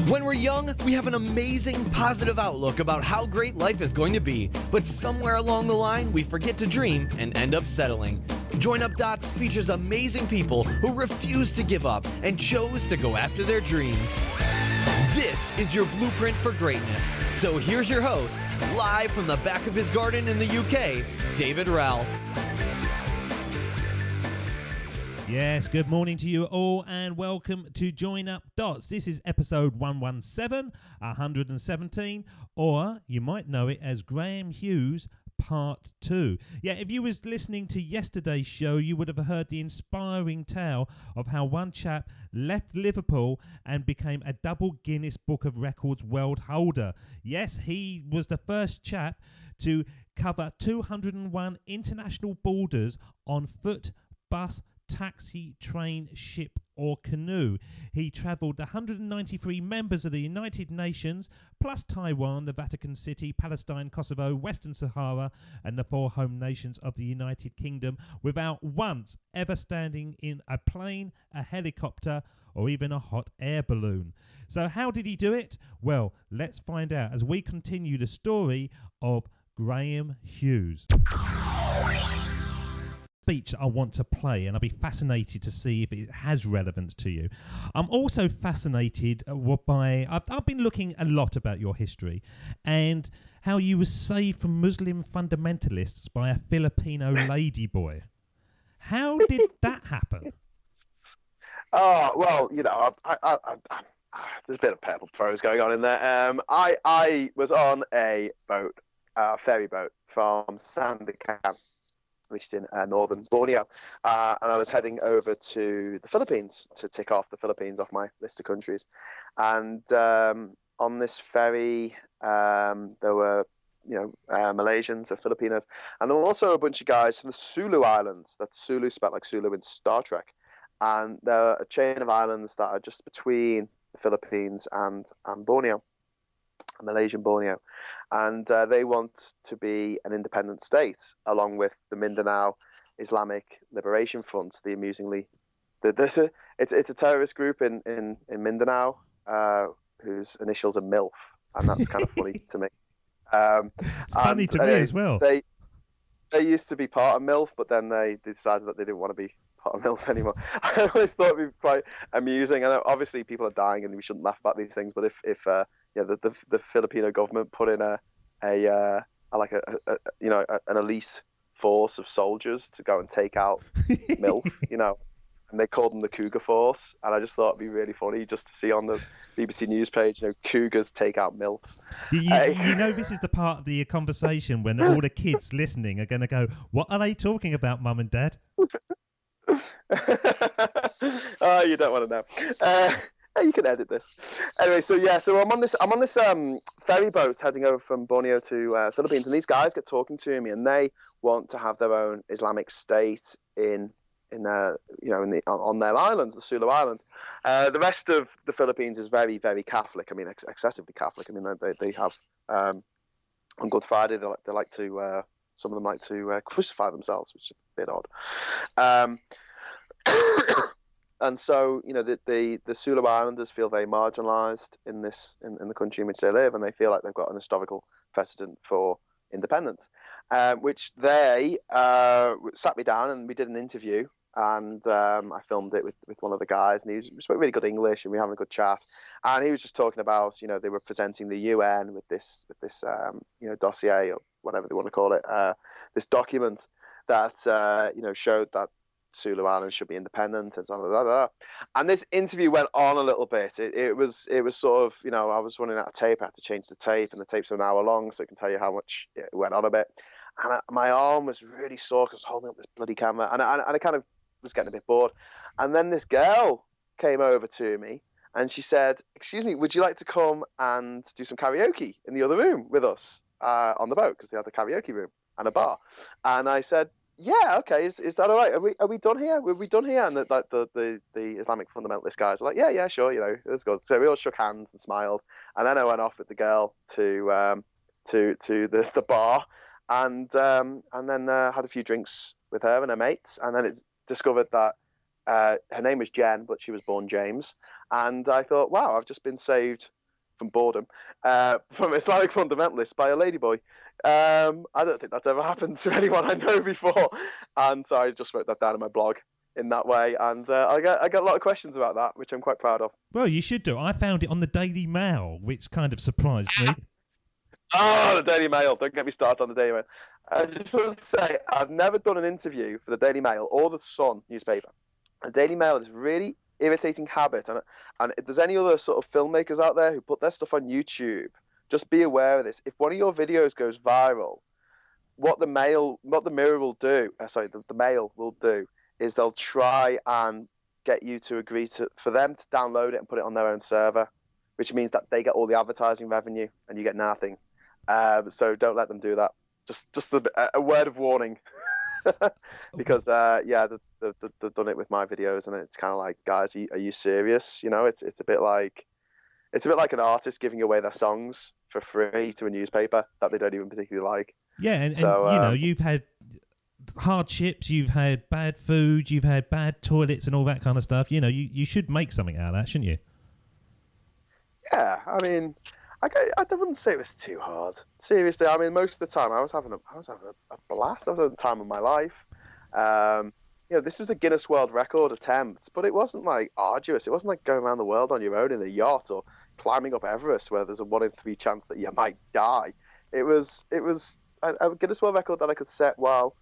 When we're young, we have an amazing, positive outlook about how great life is going to be, but somewhere along the line, we forget to dream and end up settling. Join Up Dots features amazing people who refuse to give up and chose to go after their dreams. This is your blueprint for greatness. So here's your host, live from the back of his garden in the UK, David Ralph. Yes, good morning to you all and welcome to Join Up Dots. This is episode 117, or you might know it as Graham Hughes Part 2. Yeah, if you was listening to yesterday's show, you would have heard the inspiring tale of how one chap left Liverpool and became a double Guinness Book of Records world holder. Yes, he was the first chap to cover 201 international borders on foot, bus, taxi, train, ship or canoe. He travelled 193 members of the United Nations, plus Taiwan, the Vatican City, Palestine, Kosovo, Western Sahara and the 4 home nations of the United Kingdom without once ever standing in a plane, a helicopter or even a hot air balloon. So how did he do it? Well, let's find out as we continue the story of Graham Hughes. Speech I want to play, and I'll be fascinated to see if it has relevance to you. I'm also fascinated by I've been looking a lot about your history and how you were saved from Muslim fundamentalists by a Filipino ladyboy. How did that happen? Oh, well, you know, there's a bit of purple throws going on in there. I was on a boat, ferry boat from Sandakan, which is in northern Borneo, and I was heading over to the Philippines to tick off the Philippines off my list of countries. And on this ferry, there were, Malaysians and Filipinos, and there were also a bunch of guys from the Sulu Islands. That's Sulu, spelled like Sulu in Star Trek. And they're a chain of islands that are just between the Philippines and Borneo, Malaysian Borneo. And they want to be an independent state, along with the Mindanao Islamic Liberation Front. It's a terrorist group in Mindanao whose initials are MILF, and that's kind of funny to me. It's funny to me as well. They used to be part of MILF, but then they decided that they didn't want to be part of MILF anymore. I always thought it'd be quite amusing. And obviously, people are dying, and we shouldn't laugh about these things. But if the Filipino government put in an elite force of soldiers to go and take out MILF, and they called them the Cougar Force, and I just thought it'd be really funny just to see on the BBC News page, Cougars take out MILFs. You know, this is the part of the conversation when all the kids listening are going to go, "What are they talking about, Mum and Dad?" Oh, you don't want to know. You can edit this. Anyway, so I'm on this ferry boat heading over from Borneo to Philippines, and these guys get talking to me, and they want to have their own Islamic state on their islands, the Sulu Islands. The rest of the Philippines is very, very Catholic. I mean, excessively Catholic. I mean, they have on Good Friday they like to some of them like to crucify themselves, which is a bit odd. And so, the Sulu Islanders feel very marginalised in the country in which they live, and they feel like they've got an historical precedent for independence, which they sat me down and we did an interview, and I filmed it with one of the guys, and he spoke really good English, and we were having a good chat, and he was just talking about, they were presenting the UN with this dossier or whatever they want to call it, this document that showed that Sulu Islands should be independent and blah, blah, blah, blah. And this interview went on a little bit. It was sort of, I was running out of tape. I had to change the tape, and the tape's an hour long, so I can tell you how much it went on a bit. And my arm was really sore because I was holding up this bloody camera, and I kind of was getting a bit bored. And then this girl came over to me, and she said, "Excuse me, would you like to come and do some karaoke in the other room with us on the boat?" Because they had a karaoke room and a bar. And I said, "Yeah, okay. Is that all right? Are we done here? Were we done here?" And the Islamic fundamentalist guys were like, "Yeah, sure. Let's go." So we all shook hands and smiled, and then I went off with the girl to the bar, and then had a few drinks with her and her mates, and then it's discovered that her name was Jen, but she was born James, and I thought, wow, I've just been saved from boredom, from Islamic fundamentalists by a ladyboy. I don't think that's ever happened to anyone I know before, and so I just wrote that down in my blog in that way, and I got a lot of questions about that, which I'm quite proud of. Well, you should do. I found it on the Daily Mail, which kind of surprised me. Oh, the Daily Mail! Don't get me started on the Daily Mail. I just want to say I've never done an interview for the Daily Mail or the Sun newspaper. The Daily Mail is really irritating habit, and if there's any other sort of filmmakers out there who put their stuff on YouTube, just be aware of this. If one of your videos goes viral, what the Mirror will do, the Mail will do, is they'll try and get you to agree for them to download it and put it on their own server, which means that they get all the advertising revenue and you get nothing. So don't let them do that. Just a word of warning. Because they've done it with my videos, and it's kind of like, guys, are you serious? You know, it's a bit like an artist giving away their songs for free to a newspaper that they don't even particularly like. Yeah, and you know, you've had hardships, you've had bad food, you've had bad toilets and all that kind of stuff. You know, you should make something out of that, shouldn't you? Yeah, I mean, I wouldn't say it was too hard. Seriously, I mean, most of the time I was having a blast. I was having the time of my life. You know, this was a Guinness World Record attempt, but it wasn't like arduous. It wasn't like going around the world on your own in a yacht or climbing up Everest, where there's a 1 in 3 chance that you might die. It was a Guinness World Record that I could set while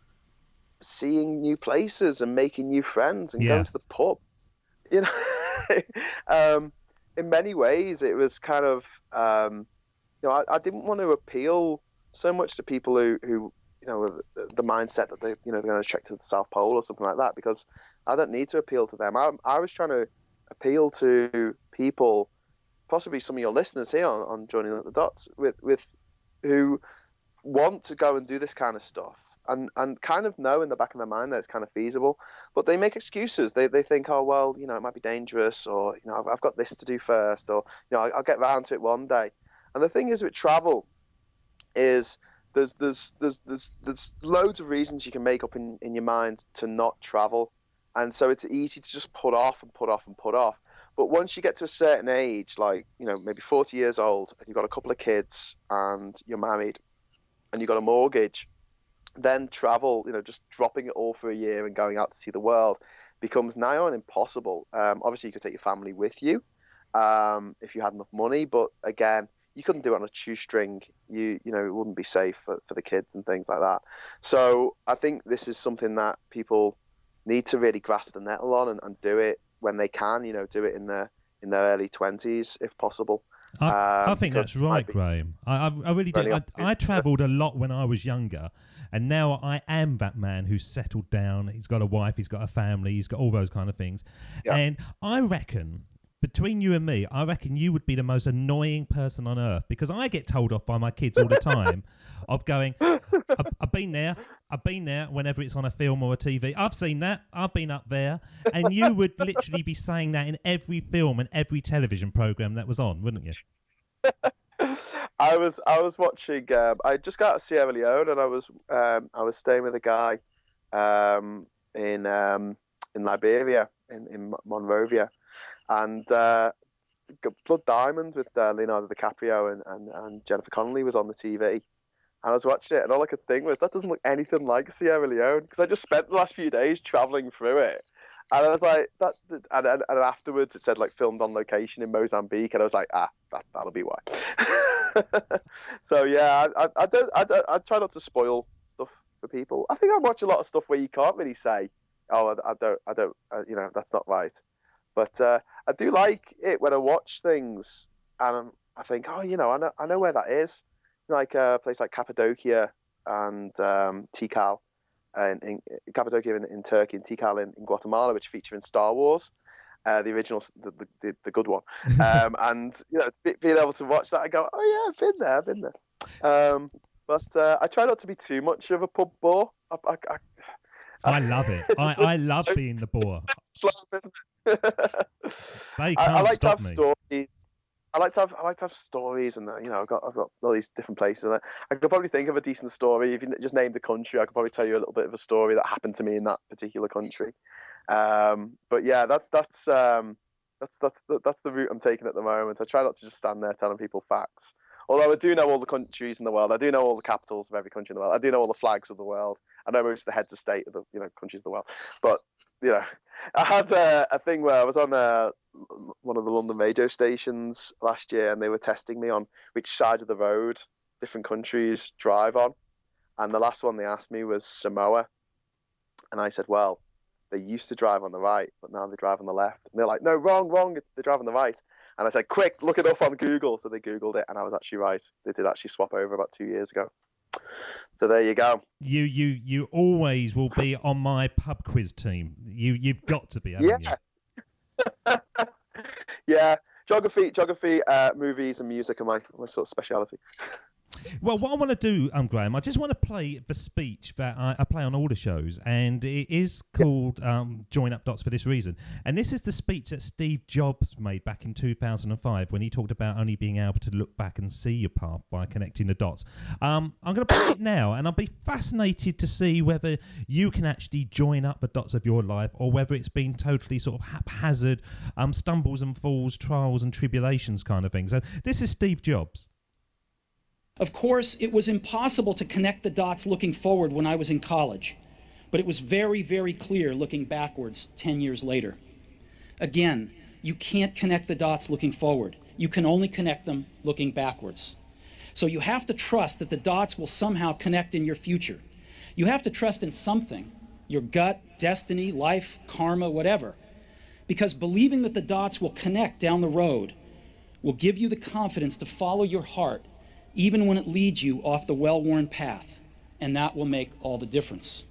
seeing new places and making new friends and going to the pub. You know, in many ways, it was kind of, you know, I didn't want to appeal so much to people who you know, the mindset that they're going to trek to the South Pole or something like that, because I don't need to appeal to them. I was trying to appeal to people, possibly some of your listeners here on Joining at the Dots, with who want to go and do this kind of stuff and kind of know in the back of their mind that it's kind of feasible, but they make excuses. They think, oh, well, you know, it might be dangerous, or, you know, I've got this to do first, or, you know, I'll get round to it one day. And the thing is with travel is there's loads of reasons you can make up in your mind to not travel. And so it's easy to just put off and put off and put off. But once you get to a certain age, like, you know, maybe 40 years old, and you've got a couple of kids and you're married and you've got a mortgage, then travel, you know, just dropping it all for a year and going out to see the world becomes nigh on impossible. Obviously, you could take your family with you if you had enough money, but again, you couldn't do it on a shoestring. You know, it wouldn't be safe for the kids and things like that. So I think this is something that people need to really grasp the nettle on and do it when they can. You know, do it in their early 20s if possible. I think that's right, Graham. I really do. I travelled a lot when I was younger, and now I am that man who's settled down. He's got a wife, he's got a family, he's got all those kind of things. Yeah. And I reckon, between you and me, I reckon you would be the most annoying person on earth, because I get told off by my kids all the time of going, I've been there whenever it's on a film or a TV. I've seen that. I've been up there. And you would literally be saying that in every film and every television program that was on, wouldn't you? I was watching. I just got out of Sierra Leone, and I was staying with a guy in Liberia, in Monrovia, and Blood Diamond with Leonardo DiCaprio and Jennifer Connelly was on the TV. And I was watching it, and all I could think was, that doesn't look anything like Sierra Leone, because I just spent the last few days traveling through it. And I was like, and afterwards it said like filmed on location in Mozambique, and I was like, that'll be why. So yeah, I try not to spoil stuff for people. I think I watch a lot of stuff where you can't really say, oh, I don't, you know, that's not right. But I do like it when I watch things, and I think, oh, you know, I know where that is. Like a place like Cappadocia and Tikal, in Cappadocia in Turkey, and Tikal in Guatemala, which feature in Star Wars, the original, the good one. And you know, being able to watch that, I go, oh yeah, I've been there. But I try not to be too much of a pub bore. I love it. I love being the bore. They can't I like stop to have me. Stories. I like to have stories, and you know, I've got all these different places. And I could probably think of a decent story. If you just named the country, I could probably tell you a little bit of a story that happened to me in that particular country. But yeah, that's That's the route I'm taking at the moment. I try not to just stand there telling people facts. Although I do know all the countries in the world, I do know all the capitals of every country in the world, I do know all the flags of the world, I know most of the heads of state of the countries of the world. But I had a thing where I was on one of the London radio stations last year, and they were testing me on which side of the road different countries drive on. And the last one they asked me was Samoa, and I said, well, they used to drive on the right, but now they drive on the left. And they're like, no, wrong, they drive on the right. And I said, quick, look it up on Google. So they Googled it, and I was actually right. They did actually swap over about 2 years ago. So there you go. You always will be on my pub quiz team. You've got to be, haven't you? Yeah. Geography, movies and music are my sort of speciality. Well, what I want to do, Graham, I just want to play the speech that I play on all the shows, and it is called Join Up Dots for this reason. And this is the speech that Steve Jobs made back in 2005 when he talked about only being able to look back and see your path by connecting the dots. I'm going to play it now, and I'll be fascinated to see whether you can actually join up the dots of your life or whether it's been totally sort of haphazard, stumbles and falls, trials and tribulations kind of thing. So this is Steve Jobs. Of course, it was impossible to connect the dots looking forward when I was in college, but it was very, very clear looking backwards 10 years later. Again, you can't connect the dots looking forward. You can only connect them looking backwards. So you have to trust that the dots will somehow connect in your future. You have to trust in something, your gut, destiny, life, karma, whatever, because believing that the dots will connect down the road will give you the confidence to follow your heart even when it leads you off the well-worn path, and that will make all the difference.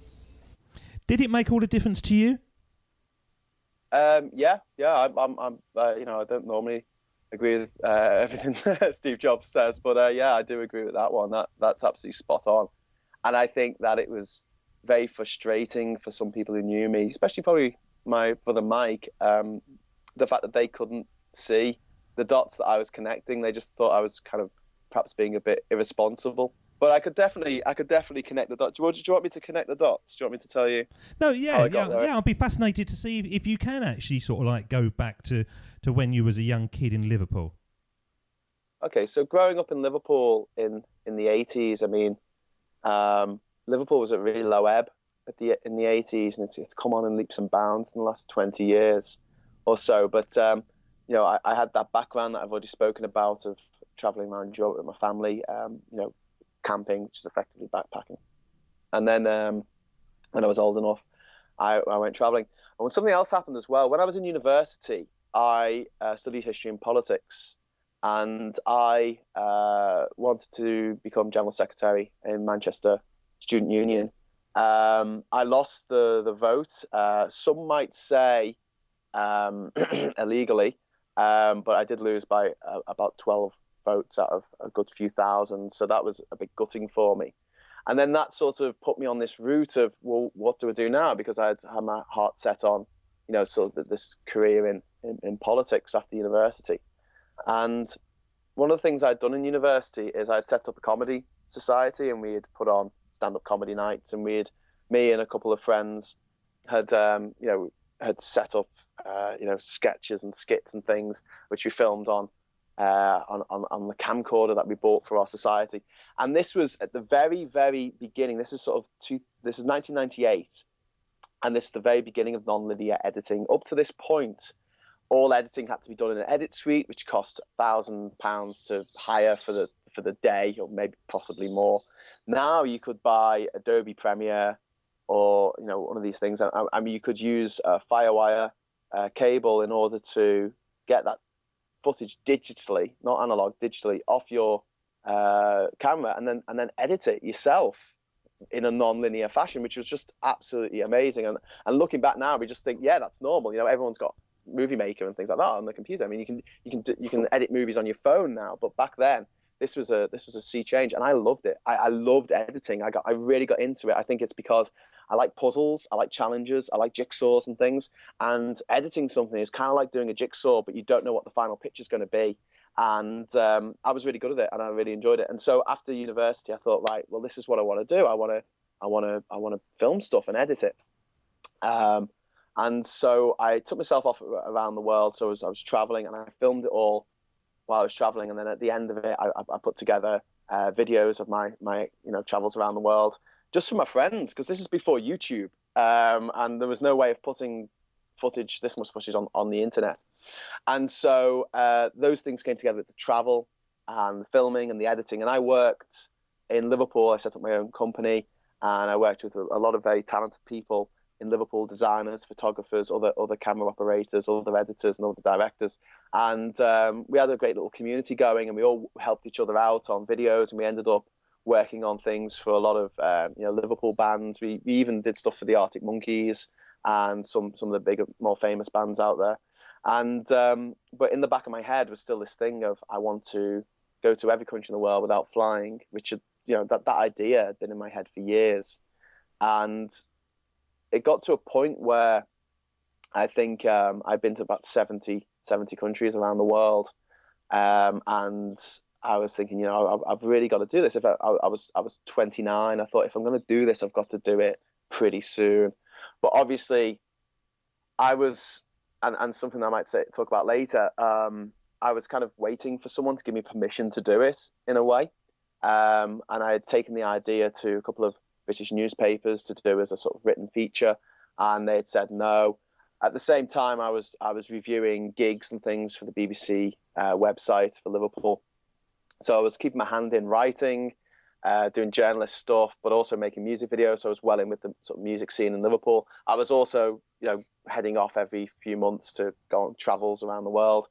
Did it make all the difference to you? Yeah. I'm I don't normally agree with everything Steve Jobs says, but yeah, I do agree with that one. That's absolutely spot on, and I think that it was very frustrating for some people who knew me, especially probably my brother Mike. The fact that they couldn't see the dots that I was connecting, they just thought I was kind of perhaps being a bit irresponsible. But I could definitely connect the dots. Do you want me to connect the dots? Do you want me to tell you? No, yeah. I'll be fascinated to see if you can actually sort of like go back to when you was a young kid in Liverpool. Okay, so growing up in Liverpool in the 80s, I mean, Liverpool was at really low ebb in the 80s, and it's come on in leaps and bounds in the last 20 years or so. But I had that background that I've already spoken about of traveling around Europe with my family, camping, which is effectively backpacking. And then when I was old enough, I went traveling. And when something else happened as well, when I was in university, I studied history and politics, and I wanted to become General Secretary in Manchester Student Union. I lost the vote. Some might say illegally, but I did lose by about 12 votes out of a good few thousand. So that was a big gutting for me. And then that sort of put me on this route of, well, what do I do now? Because I had my heart set on, sort of this career in politics after university. And one of the things I'd done in university is I'd set up a comedy society, and we had put on stand-up comedy nights, and me and a couple of friends had set up sketches and skits and things which we filmed on the camcorder that we bought for our society. And this was at the very, very beginning. This is 1998, and this is the very beginning of non-linear editing. Up to this point, all editing had to be done in an edit suite, which cost £1,000 to hire for the day, or maybe possibly more. Now you could buy Adobe Premiere or one of these things. I mean, you could use a FireWire cable in order to get that footage digitally, not analog, digitally off your camera, and then edit it yourself in a non-linear fashion, which was just absolutely amazing. And looking back now, we just think, yeah, that's normal. Everyone's got Movie Maker and things like that on the computer. I mean, you can edit movies on your phone now, but back then this was a sea change, and I loved it. I loved editing. I really got into it. I think it's because I like puzzles, I like challenges, I like jigsaws and things. And editing something is kind of like doing a jigsaw, but you don't know what the final picture is going to be. And I was really good at it, and I really enjoyed it. And so after university, I thought, right, well, this is what I want to do. I want to film stuff and edit it. And so I took myself off around the world. So I was traveling, and I filmed it all while I was traveling. And then at the end of it, I put together videos of my travels around the world, just for my friends, because this is before YouTube, and there was no way of putting this much footage on the internet. And so those things came together: the travel and the filming and the editing. And I worked in Liverpool. I set up my own company, and I worked with a lot of very talented people in Liverpool: designers, photographers, other camera operators, other editors, and other directors. And we had a great little community going, and we all helped each other out on videos. And we ended up working on things for a lot of Liverpool bands. We even did stuff for the Arctic Monkeys and some of the bigger, more famous bands out there. And but in the back of my head was still this thing of, I want to go to every country in the world without flying, which had, that idea had been in my head for years. And it got to a point where I think I've been to about 70 countries around the world. And I was thinking, I've really got to do this. If I was 29, I thought, if I'm going to do this, I've got to do it pretty soon. But obviously, I was, and something I might talk about later, I was kind of waiting for someone to give me permission to do it in a way. And I had taken the idea to a couple of British newspapers to do as a sort of written feature, and they had said no. At the same time, I was reviewing gigs and things for the BBC website for Liverpool. So I was keeping my hand in writing, doing journalist stuff, but also making music videos. So I was well in with the sort of music scene in Liverpool. I was also, heading off every few months to go on travels around the world.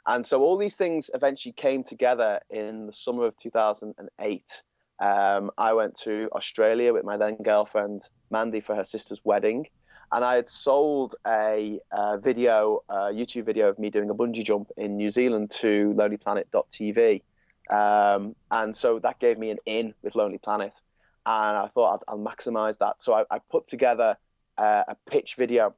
And so all these things eventually came together in the summer of 2008. I went to Australia with my then girlfriend, Mandy, for her sister's wedding. And I had sold a YouTube video of me doing a bungee jump in New Zealand to lonelyplanet.tv. And so that gave me an in with Lonely Planet. And I thought I'll maximize that. So I put together a pitch video.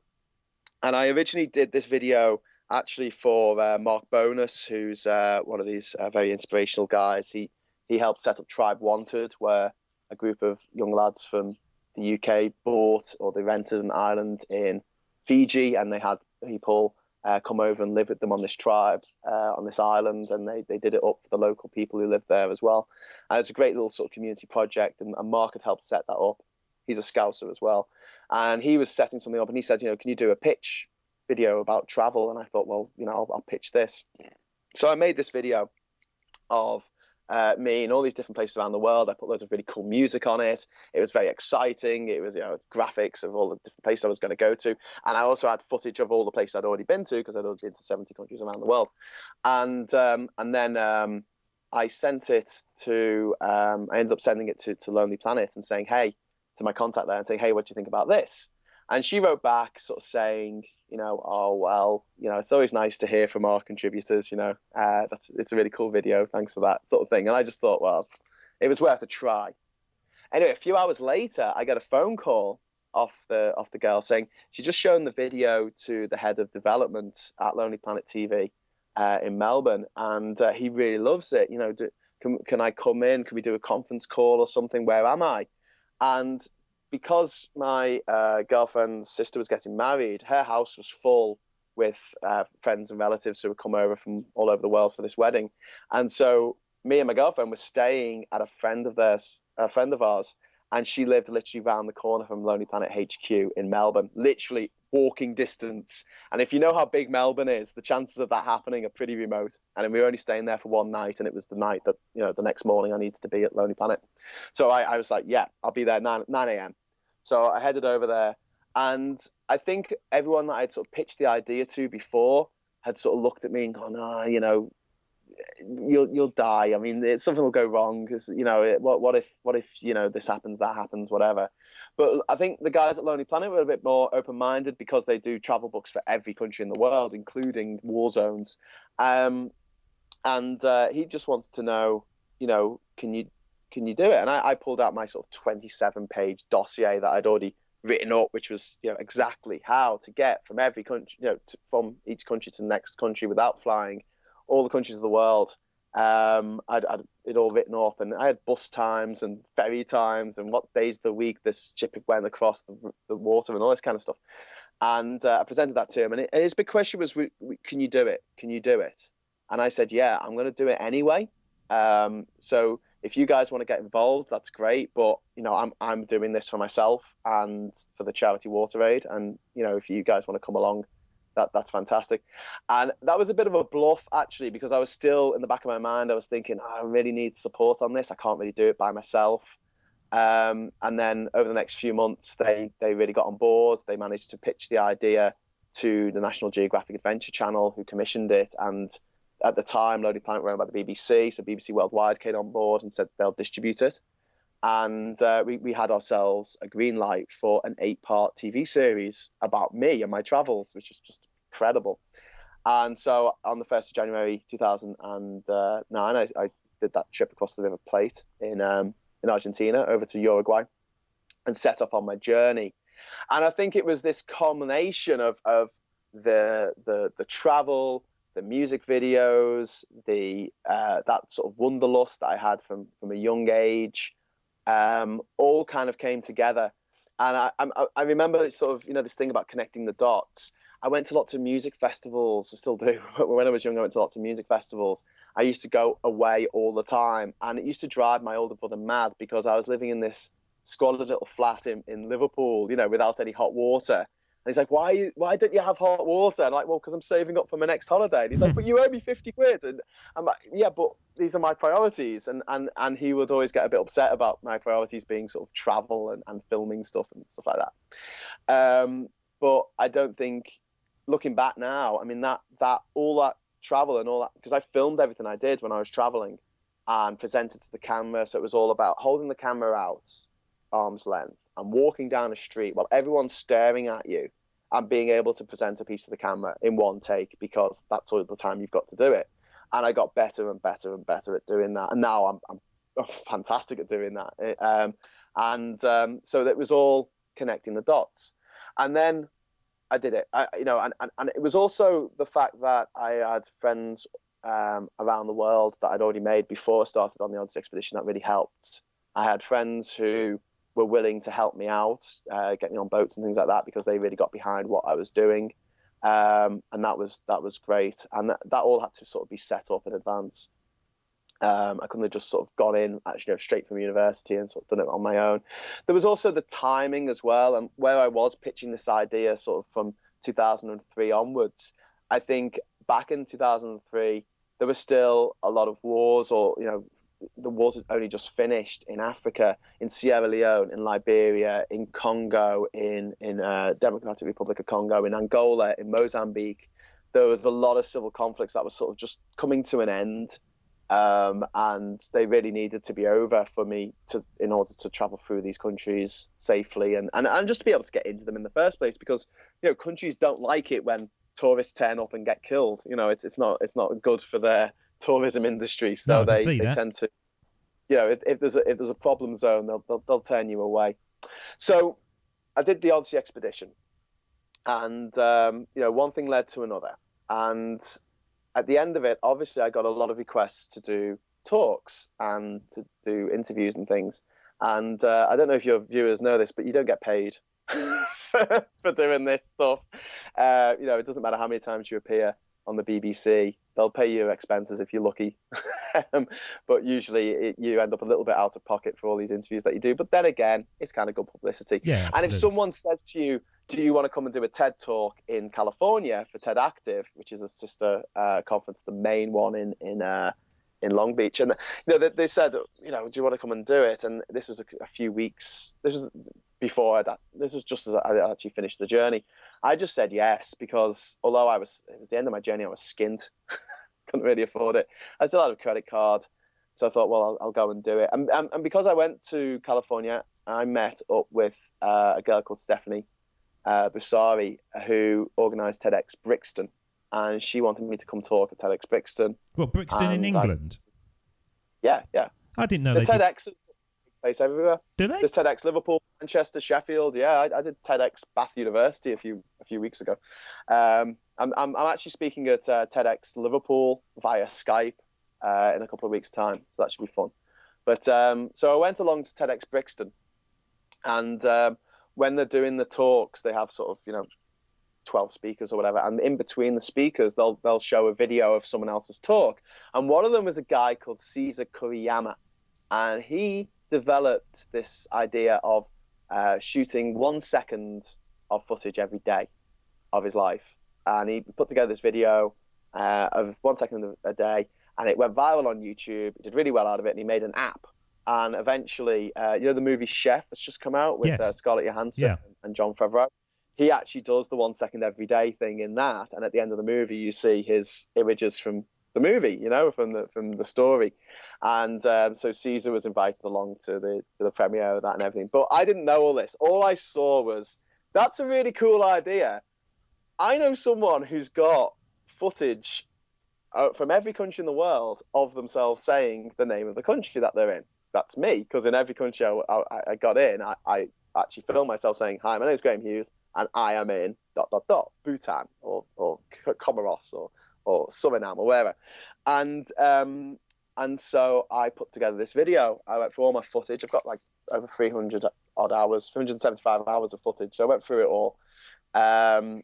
And I originally did this video actually for Mark Bonus, who's one of these very inspirational guys. He helped set up Tribe Wanted, where a group of young lads from the UK bought, or they rented, an island in Fiji, and they had people come over and live with them on this tribe, on this island, and they did it up for the local people who lived there as well. And it's a great little sort of community project, and Mark had helped set that up. He's a Scouser as well. And he was setting something up, and he said, can you do a pitch video about travel? And I thought, well, I'll pitch this. So I made this video of me in all these different places around the world. I put loads of really cool music on it. It was very exciting. It was, graphics of all the different places I was going to go to. And I also had footage of all the places I'd already been to, because I'd already been to 70 countries around the world. And then I sent it to, I ended up sending it to Lonely Planet and saying, hey, to my contact there, and saying, hey, what do you think about this? And she wrote back sort of saying, oh, well, it's always nice to hear from our contributors, it's a really cool video. Thanks for that, sort of thing. And I just thought, well, it was worth a try. Anyway, a few hours later, I got a phone call off the girl saying she'd just shown the video to the head of development at Lonely Planet TV in Melbourne. And he really loves it. Can I come in? Can we do a conference call or something? Where am I? And because my girlfriend's sister was getting married, her house was full with friends and relatives who would come over from all over the world for this wedding. And so me and my girlfriend were staying at a friend of ours, and she lived literally round the corner from Lonely Planet HQ in Melbourne, literally walking distance. And if you know how big Melbourne is, the chances of that happening are pretty remote. And we were only staying there for one night, and it was the night that, the next morning I needed to be at Lonely Planet. So I was like, yeah, I'll be there 9 a.m. So I headed over there, and I think everyone that I'd sort of pitched the idea to before had sort of looked at me and gone, you'll die. I mean, something will go wrong, because what if this happens, that happens, whatever. But I think the guys at Lonely Planet were a bit more open-minded, because they do travel books for every country in the world, including war zones. And he just wanted to know, can you do it? And I pulled out my sort of 27-page dossier that I'd already written up, which was exactly how to get from every country, from each country to the next country without flying, all the countries of the world. I'd it all written up, and I had bus times and ferry times and what days of the week this ship went across the water and all this kind of stuff. And I presented that to him, and his big question was, "Can you do it? Can you do it?" And I said, "Yeah, I'm going to do it anyway. So if you guys want to get involved, that's great. But I'm doing this for myself and for the charity WaterAid. And if you guys want to come along, that's fantastic." And that was a bit of a bluff, actually, because I was still in the back of my mind. I was thinking, I really need support on this. I can't really do it by myself. And then over the next few months, they really got on board. They managed to pitch the idea to the National Geographic Adventure channel, who commissioned it. And at the time, Lonely Planet were owned by the BBC, so BBC Worldwide came on board and said they'll distribute it. And we had ourselves a green light for an 8-part TV series about me and my travels, which is just incredible. And so on the 1st of January 2009, I did that trip across the River Plate in Argentina over to Uruguay and set off on my journey. And I think it was this culmination of the travel, the music videos, that sort of wanderlust that I had from a young age, all kind of came together. And I remember sort of, this thing about connecting the dots. I went to lots of music festivals. I still do. When I was young, I went to lots of music festivals. I used to go away all the time. And it used to drive my older brother mad because I was living in this squalid little flat in Liverpool, without any hot water. And he's like, why don't you have hot water? And I'm like, well, because I'm saving up for my next holiday. And he's like, but you owe me 50 quid. And I'm like, yeah, but these are my priorities. And he would always get a bit upset about my priorities being sort of travel and filming stuff and stuff like that. But I don't think, looking back now, I mean, that all that travel and all that, because I filmed everything I did when I was traveling and presented to the camera. So it was all about holding the camera out arm's length and walking down a street while everyone's staring at you and being able to present a piece to the camera in one take, because that's all the time you've got to do it. And I got better and better and better at doing that. And now I'm fantastic at doing that. So that was all connecting the dots. And then I did it, and it was also the fact that I had friends around the world that I'd already made before I started on the Odyssey Expedition that really helped. I had friends who were willing to help me out, get me on boats and things like that, because they really got behind what I was doing, and that was great. And that all had to sort of be set up in advance. I couldn't have just sort of gone in actually straight from university and sort of done it on my own. There was also the timing as well, and where I was pitching this idea sort of from 2003 onwards. I think back in 2003 there was still a lot of wars, or the wars had only just finished in Africa, in Sierra Leone, in Liberia, in Congo, in Democratic Republic of Congo, in Angola, in Mozambique. There was a lot of civil conflicts that was sort of just coming to an end. And they really needed to be over for me in order to travel through these countries safely and just to be able to get into them in the first place, because countries don't like it when tourists turn up and get killed. It's not good for their tourism industry, so they tend to, if there's a problem zone, they'll turn you away. So I did the Odyssey Expedition, and one thing led to another, and at the end of it, obviously, I got a lot of requests to do talks and to do interviews and things. And I don't know if your viewers know this, but you don't get paid for doing this stuff. It doesn't matter how many times you appear on the BBC. They'll pay you expenses if you're lucky. But usually you end up a little bit out of pocket for all these interviews that you do. But then again, it's kind of good publicity. Yeah, and if someone says to you, do you want to come and do a TED Talk in California for TED Active, which is a sister conference, the main one in Long Beach? And they said, do you want to come and do it? And this was a few weeks. This was before that. This was just as I actually finished the journey. I just said yes, because although it was the end of my journey, I was skint, couldn't really afford it. I still had a credit card, so I thought, well, I'll go and do it. And because I went to California, I met up with a girl called Stephanie Busari, who organised TEDx Brixton, and she wanted me to come talk at TEDx Brixton. Well, Brixton in England? Yeah. I didn't know they TEDx did. Place everywhere. Do they? There's TEDx Liverpool, Manchester, Sheffield. Yeah, I did TEDx Bath University a few weeks ago. I'm actually speaking at TEDx Liverpool via Skype in a couple of weeks' time, so that should be fun. But so I went along to TEDx Brixton, and when they're doing the talks, they have sort of 12 speakers or whatever, and in between the speakers they'll show a video of someone else's talk. And one of them was a guy called Caesar Kuriyama, and he developed this idea of shooting 1 second of footage every day of his life. And he put together this video of 1 second a day, and it went viral on YouTube. He did really well out of it, and he made an app. And eventually, the movie Chef that's just come out with Scarlett Johansson and Jon Favreau. He actually does the 1 second every day thing in that, and at the end of the movie, you see his images from the movie, from the story. And so Caesar was invited along to the premiere of that and everything. But I didn't know all this. All I saw was, that's a really cool idea. I know someone who's got footage from every country in the world of themselves saying the name of the country that they're in. That's me, because in every country I got in, I actually filmed myself saying, "Hi, my name is Graham Hughes, and I am in ... Bhutan or Comoros or Suriname or wherever." And so I put together this video. I went through all my footage. I've got like over 300 odd hours, 375 hours of footage. So I went through it all, and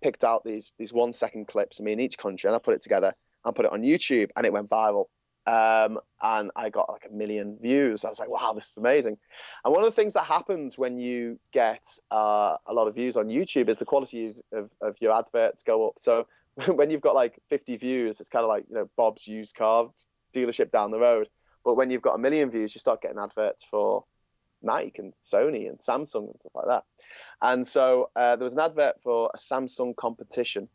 picked out these 1 second clips of me in each country, and I put it together and put it on YouTube, and it went viral. And I got like 1 million views. I was like, wow, this is amazing. And one of the things that happens when you get a lot of views on YouTube is the quality of your adverts go up. So when you've got like 50 views, it's kind of like, Bob's used car dealership down the road. But when you've got 1 million views, you start getting adverts for Nike and Sony and Samsung and stuff like that. And so there was an advert for a Samsung competition.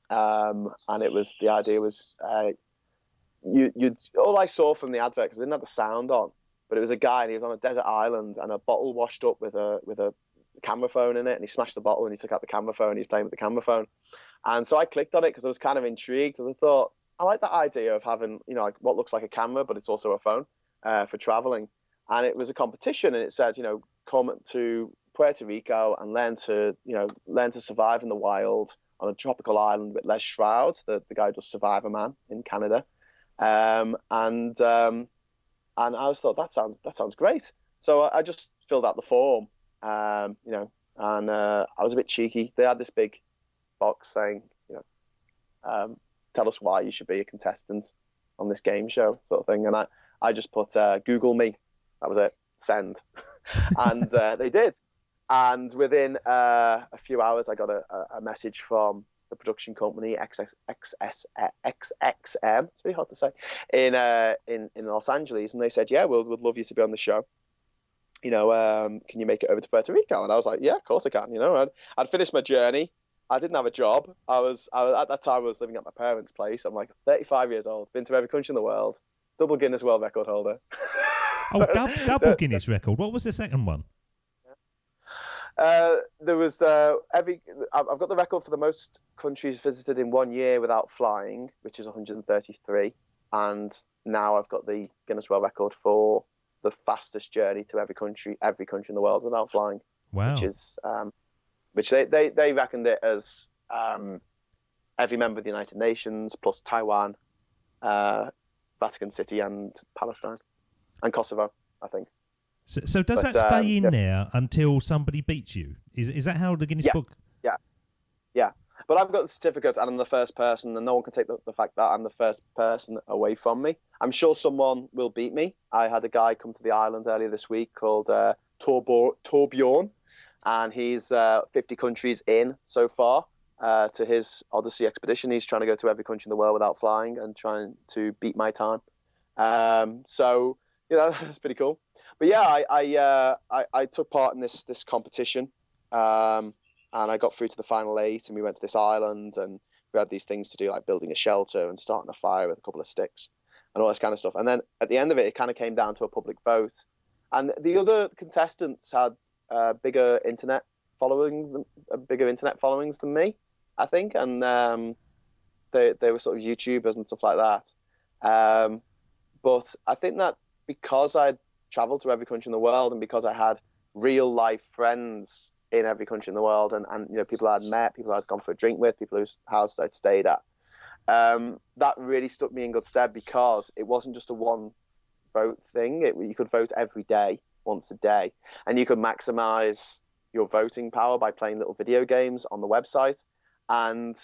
And the idea was, all I saw from the advert, because I didn't have the sound on, but it was a guy, and he was on a desert island, and a bottle washed up with a camera phone in it, and he smashed the bottle, and he took out the camera phone, and he was playing with the camera phone. And so I clicked on it because I was kind of intrigued, because I thought, I like that idea of having, like what looks like a camera, but it's also a phone for traveling. And it was a competition, and it said, come to Puerto Rico and learn to survive in the wild on a tropical island with Les Shrouds. The guy does Survivor Man in Canada. And I just thought, that sounds great. So I just filled out the form, and I was a bit cheeky. They had this big box saying, tell us why you should be a contestant on this game show, sort of thing. And I just put Google me. That was it. Send. And they did. And within a few hours, I got a message from the production company XXM. It's really hard to say, in Los Angeles, and they said, "Yeah, we'd love you to be on the show. Can you make it over to Puerto Rico?" And I was like, "Yeah, of course I can." I'd finished my journey. I didn't have a job. I was at that time I was living at my parents' place. I'm like 35 years old, been to every country in the world, double Guinness World Record holder. Oh, double Guinness record. What was the second one? There was I've got the record for the most countries visited in 1 year without flying, which is 133, and now I've got the Guinness World Record for the fastest journey to every country in the world without flying. Wow. Which is which they reckoned it as every member of the United Nations plus Taiwan, Vatican City, and Palestine, and Kosovo, I think. So does that stay in there until somebody beats you? Is that how the Guinness Book? Yeah. But I've got the certificates, and I'm the first person, and no one can take the fact that I'm the first person away from me. I'm sure someone will beat me. I had a guy come to the island earlier this week called Torbjorn, and he's 50 countries in so far to his Odyssey Expedition. He's trying to go to every country in the world without flying and trying to beat my time. So that's pretty cool. But yeah, I took part in this competition, and I got through to the final 8, and we went to this island, and we had these things to do, like building a shelter and starting a fire with a couple of sticks and all this kind of stuff. And then at the end of it, it kind of came down to a public vote, and the other contestants had bigger internet followings than me, I think, and they were sort of YouTubers and stuff like that. But I think that because I'd traveled to every country in the world, and because I had real life friends in every country in the world, and people I'd met, people I'd gone for a drink with, people whose house I'd stayed at, that really stuck me in good stead, because it wasn't just a one vote thing. You could vote every day, once a day, and you could maximize your voting power by playing little video games on the website. And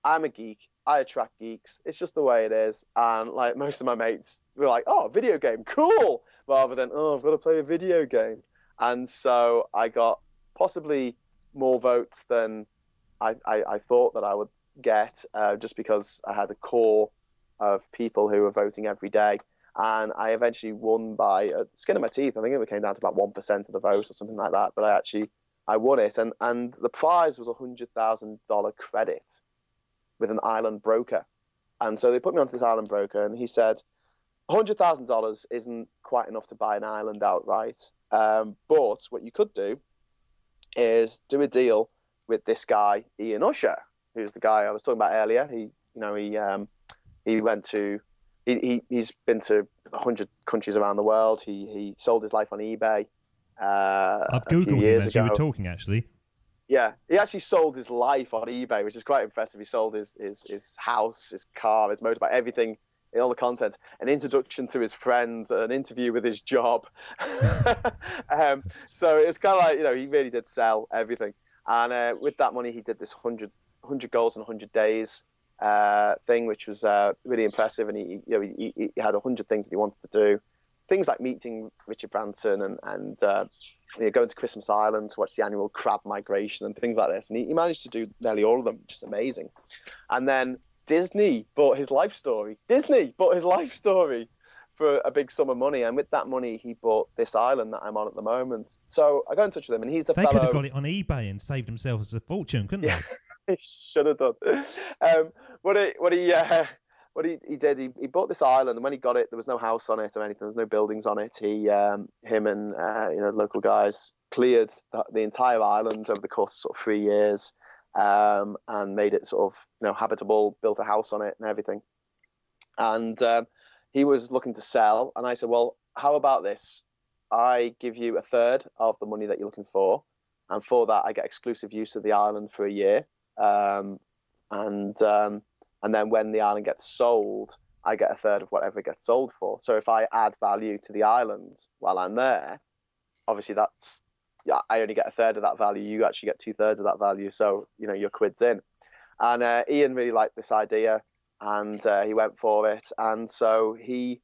I'm a geek. I attract geeks. It's just the way it is. And like most of my mates were like, "Oh, video game, cool," rather than, "Oh, I've got to play a video game." And so I got possibly more votes than I thought that I would get, just because I had a core of people who were voting every day. And I eventually won by a skin of my teeth. I think it came down to about 1% of the vote or something like that. But I won it. And the prize was a $100,000 credit with an island broker. And so they put me onto this island broker, and he said, $100,000 isn't quite enough to buy an island outright. But what you could do is do a deal with this guy, Ian Usher, who's the guy I was talking about earlier. He's been to 100 countries around the world. He sold his life on eBay. I've Googled him as you were talking, actually. Yeah, he actually sold his life on eBay, which is quite impressive. He sold his house, his car, his motorbike, everything, all the content, an introduction to his friends, an interview with his job. So it's kind of like, he really did sell everything. And with that money, he did this 100 goals in 100 days thing, which was really impressive. And he had 100 things that he wanted to do. Things like meeting Richard Branson and going to Christmas Island to watch the annual crab migration and things like this. And he managed to do nearly all of them, which is amazing. And then Disney bought his life story. For a big sum of money. And with that money, he bought this island that I'm on at the moment. So I got in touch with him, and he's a fellow... They could have got it on eBay and saved themselves a fortune, couldn't they? He should have done. What he did, he bought this island, and when he got it, there was no house on it or anything. There was no buildings on it. Him and local guys cleared the entire island over the course of sort of 3 years, and made it sort of habitable, built a house on it and everything. And he was looking to sell, and I said, well, how about this? I give you a third of the money that you're looking for, and for that I get exclusive use of the island for a year. And then when the island gets sold, I get a third of whatever it gets sold for. So if I add value to the island while I'm there, obviously I only get a third of that value. You actually get 2/3 of that value. So, your quid's in. And Ian really liked this idea, and he went for it. And so he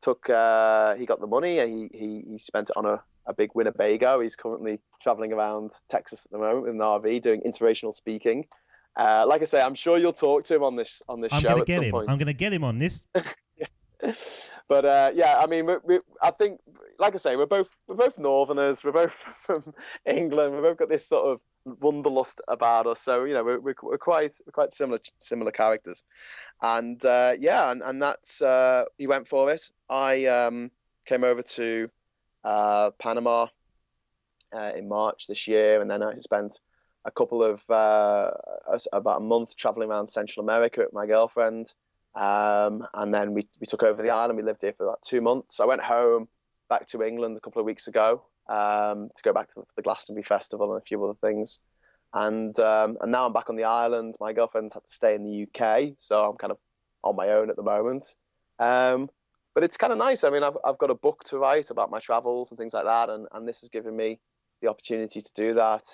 got the money, and he spent it on a big Winnebago. He's currently traveling around Texas at the moment with an RV doing inspirational speaking. Like I say, I'm sure you'll talk to him on this show at some point. I'm going to get him on this. But I mean, I think, like I say, we're both Northerners. We're both from England. We've both got this sort of wanderlust about us. So we're quite similar characters. And and that's he went for it. I came over to Panama in March this year, and then I spent a couple of about a month traveling around Central America with my girlfriend. And then we took over the island. We lived here for about 2 months. I went home back to England a couple of weeks ago to go back to the Glastonbury Festival and a few other things. And now I'm back on the island. My girlfriend's had to stay in the UK, so I'm kind of on my own at the moment. But it's kind of nice. I mean, I've got a book to write about my travels and things like that, and this has given me the opportunity to do that,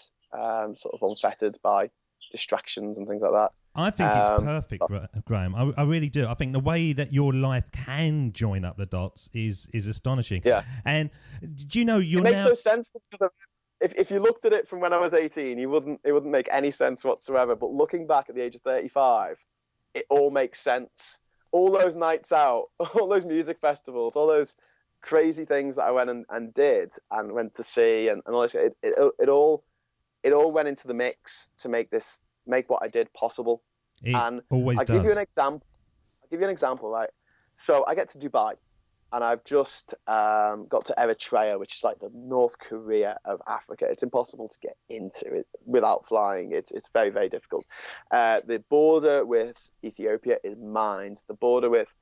sort of unfettered by distractions and things like that. I think it's perfect, Graham. I really do. I think the way that your life can join up the dots is astonishing. Yeah. And do you know it makes no sense. If you looked at it from when I was 18, it wouldn't make any sense whatsoever. But looking back at the age of 35, it all makes sense. All those nights out, all those music festivals, all those crazy things that I went and did and went to see, and all this, it all went into the mix to make what I did possible. I'll give you an example, right? So I get to Dubai, and I've just got to Eritrea, which is like the North Korea of Africa. It's impossible to get into it without flying. It's very, very difficult. The border with Ethiopia is mined. The border with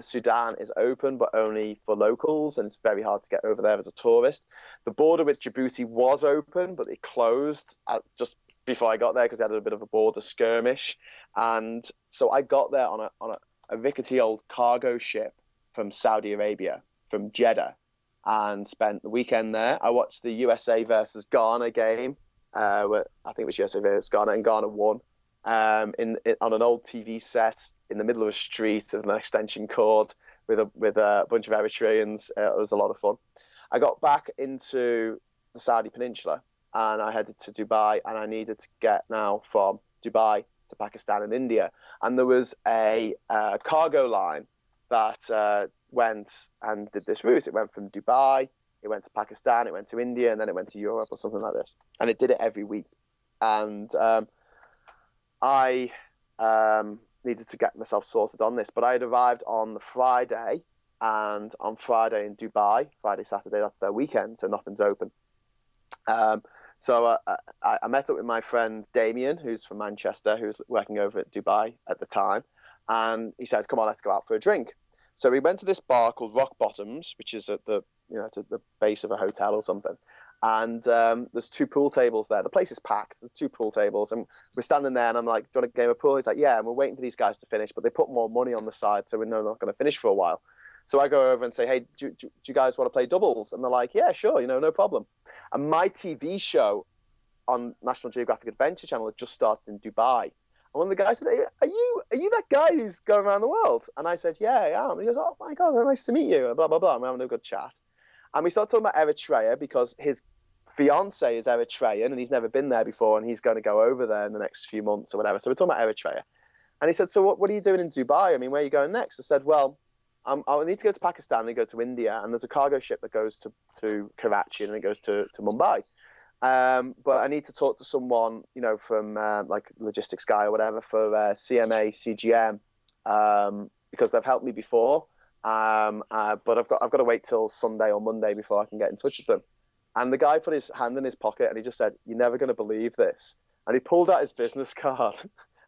Sudan is open, but only for locals, and it's very hard to get over there as a tourist. The border with Djibouti was open, but it closed just before I got there because they had a bit of a border skirmish. And so I got there on a rickety old cargo ship from Saudi Arabia, from Jeddah, and spent the weekend there. I watched the USA versus Ghana game where I think it was USA versus Ghana, and Ghana won on an old TV set in the middle of a street with an extension cord with a bunch of Eritreans. It was a lot of fun. I got back into the Saudi Peninsula and I headed to Dubai, and I needed to get now from Dubai to Pakistan and India. And there was a cargo line that went and did this route. It went from Dubai, it went to Pakistan, it went to India, and then it went to Europe or something like this. And it did it every week. And I needed to get myself sorted on this. But I had arrived on the Friday, and on Friday in Dubai, Friday, Saturday, that's their weekend, so nothing's open. So I met up with my friend Damien, who's from Manchester, who was working over at Dubai at the time. And he said, come on, let's go out for a drink. So we went to this bar called Rock Bottoms, which is at the base of a hotel or something. And there's 2 pool tables there. The place is packed. There's 2 pool tables. And we're standing there, and I'm like, do you want a game of pool? He's like, yeah. And we're waiting for these guys to finish, but they put more money on the side, so we know they're not going to finish for a while. So I go over and say, hey, do you guys want to play doubles? And they're like, yeah, sure, no problem. And my TV show on National Geographic Adventure channel had just started in Dubai. And one of the guys said, hey, are you that guy who's going around the world? And I said, yeah, I am. And he goes, oh my God, nice to meet you, and blah, blah, blah. And we're having a good chat. And we started talking about Eritrea because his fiance is Eritrean and he's never been there before, and he's going to go over there in the next few months or whatever. So we're talking about Eritrea. And he said, so what are you doing in Dubai? I mean, where are you going next? I said, well, I need to go to Pakistan and go to India, and there's a cargo ship that goes to Karachi and it goes to Mumbai. But I need to talk to someone, from like logistics guy or whatever for CMA, CGM, because they've helped me before. But I've got to wait till Sunday or Monday before I can get in touch with them. And the guy put his hand in his pocket and he just said, you're never going to believe this. And he pulled out his business card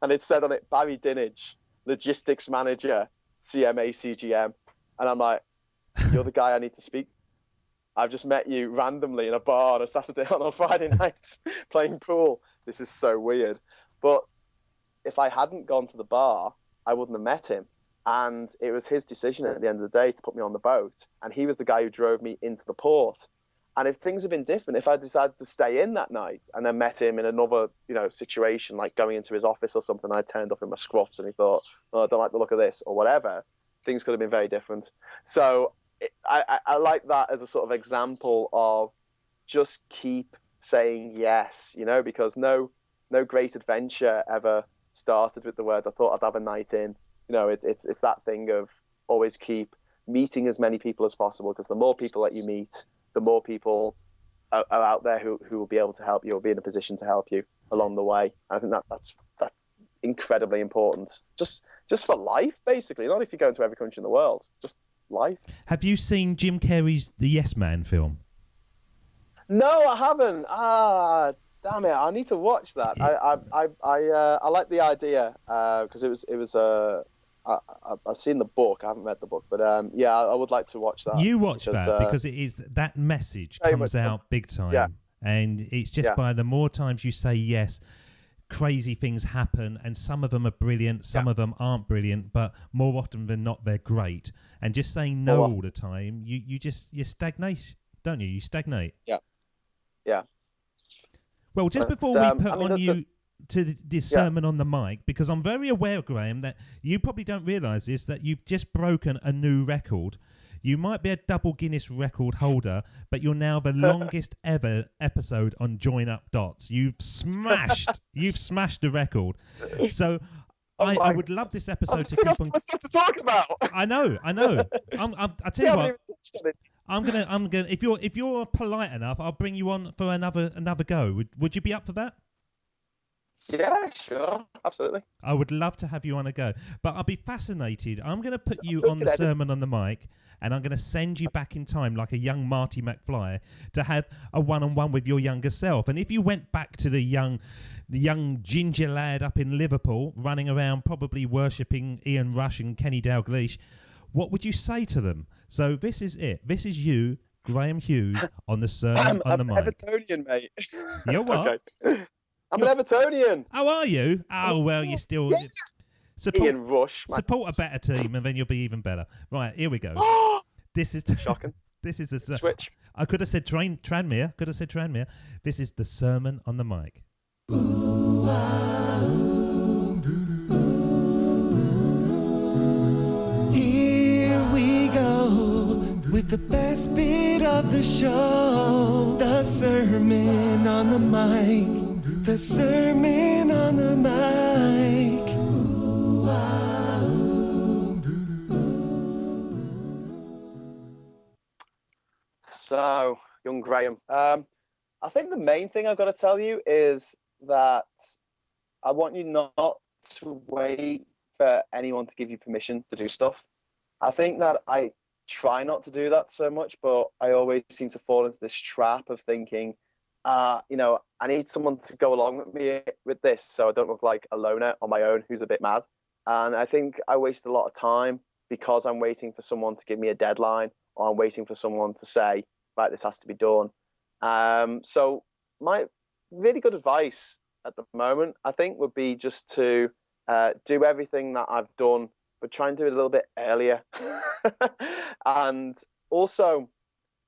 and it said on it, Barry Dinage, logistics manager, CMA, CGM. And I'm like, you're the guy I need to speak. I've just met you randomly in a bar on a Saturday on a Friday night playing pool. This is so weird. But if I hadn't gone to the bar, I wouldn't have met him. And it was his decision at the end of the day to put me on the boat. And he was the guy who drove me into the port. And if things had been different, if I decided to stay in that night and then met him in another, situation, like going into his office or something, I turned up in my scruffs and he thought, oh, I don't like the look of this or whatever, things could have been very different. So I like that as a sort of example of just keep saying yes, because no great adventure ever started with the words, I thought I'd have a night in. It's that thing of always keep meeting as many people as possible, because the more people that you meet, the more people are out there who will be able to help you or be in a position to help you along the way. I think that's incredibly important, just for life, basically. Not if you go into every country in the world, just life. Have you seen Jim Carrey's The Yes Man film? No, I haven't. Damn it! I need to watch that. I like the idea because it was I've seen the book. I haven't read the book, but I would like to watch that. You watch that because it is that message comes out big time, and it's just by the more times you say yes, crazy things happen, and some of them are brilliant, some of them aren't brilliant, but more often than not they're great. And just saying no all the time, you stagnate, don't you? You stagnate. Yeah. Well, just before we put on you to this sermon on the mic, because I'm very aware, Graham, that you probably don't realise this, that you've just broken a new record. You might be a double Guinness record holder, but you're now the longest ever episode on Join Up Dots. You've smashed the record. So I would love this episode to keep on. Stuff to talk about. I know. I tell you what. I'm gonna. If you're polite enough, I'll bring you on for another go. Would you be up for that? Yeah, sure, absolutely. I would love to have you on a go, but I'll be fascinated. I'm going to put you on the sermon on the mic, and I'm going to send you back in time like a young Marty McFly to have a one-on-one with your younger self. And if you went back to the young ginger lad up in Liverpool, running around probably worshipping Ian Rush and Kenny Dalglish, what would you say to them? So this is it. This is you, Graham Hughes, on the sermon on the mic. I'm Evertonian, mate. You're what? Okay. I'm an Evertonian. Oh, are you? Oh, well, you're still... Yes. Ian Rush. Support a better team and then you'll be even better. Right, here we go. This is Shocking. This is a switch. I could have said Tranmere. Could have said Tranmere. This is the sermon on the mic. Here we go with the best bit of the show. The sermon on the mic. The sermon on the mic. So, young Graham, I think the main thing I've got to tell you is that I want you not to wait for anyone to give you permission to do stuff. I think that I try not to do that so much, but I always seem to fall into this trap of thinking, I need someone to go along with me with this so I don't look like a loner on my own who's a bit mad. And I think I waste a lot of time because I'm waiting for someone to give me a deadline, or I'm waiting for someone to say, right, this has to be done. So my really good advice at the moment, I think, would be just to do everything that I've done, but try and do it a little bit earlier. And also,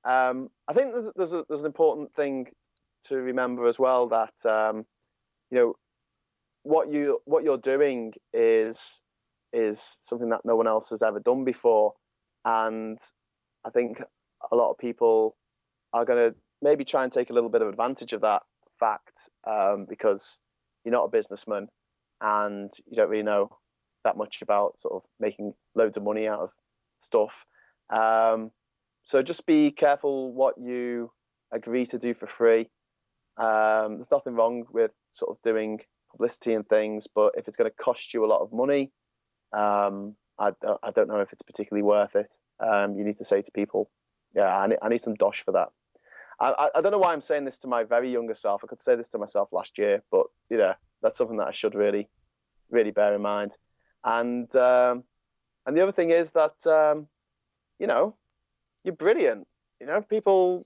I think there's an important thing to remember as well, that what you're doing is something that no one else has ever done before, and I think a lot of people are going to maybe try and take a little bit of advantage of that fact, because you're not a businessman and you don't really know that much about sort of making loads of money out of stuff. So just be careful what you agree to do for free. There's nothing wrong with sort of doing publicity and things, but if it's going to cost you a lot of money, I don't know if it's particularly worth it. You need to say to people, yeah, I need some dosh for that. I don't know why I'm saying this to my very younger self. I could say this to myself last year, but that's something that I should really, really bear in mind. And the other thing is that you're brilliant. People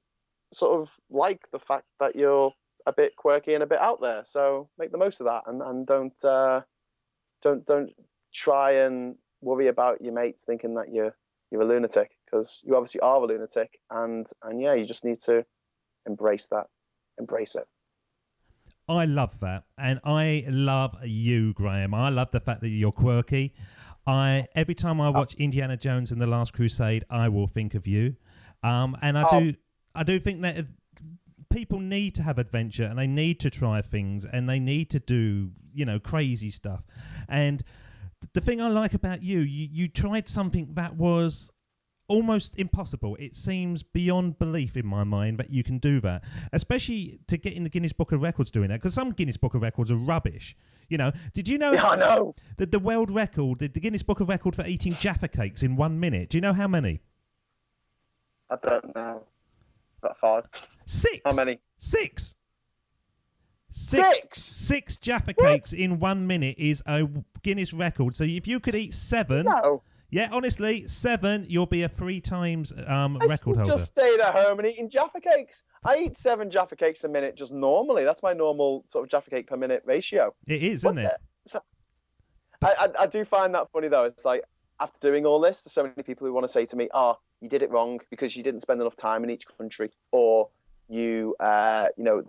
sort of like the fact that you're a bit quirky and a bit out there. So make the most of that, and don't try and worry about your mates thinking that you're a lunatic, because you obviously are a lunatic, and yeah, you just need to embrace it. I love that, and I love you, Graham. I love the fact that you're quirky. Every time I watch Indiana Jones and the Last Crusade, I will think of you, and I do think that people need to have adventure, and they need to try things, and they need to do crazy stuff. And the thing I like about you tried something that was almost impossible. It seems beyond belief in my mind that you can do that, especially to get in the Guinness Book of Records doing that, because some Guinness Book of Records are rubbish. Did you know, I know that the world record, the Guinness Book of Record for eating Jaffa cakes in 1 minute, do you know how many? I don't know. About 5. 6. How many? 6. 6? 6 Jaffa cakes in 1 minute is a Guinness record. So if you could eat 7... No. Yeah, honestly, 7, you'll be a 3 times record holder. I just stayed at home and eating Jaffa cakes. I eat 7 Jaffa cakes a minute just normally. That's my normal sort of Jaffa cake per minute ratio. It is, isn't it? I do find that funny, though. It's like, after doing all this, there's so many people who want to say to me, you did it wrong because you didn't spend enough time in each country. Or there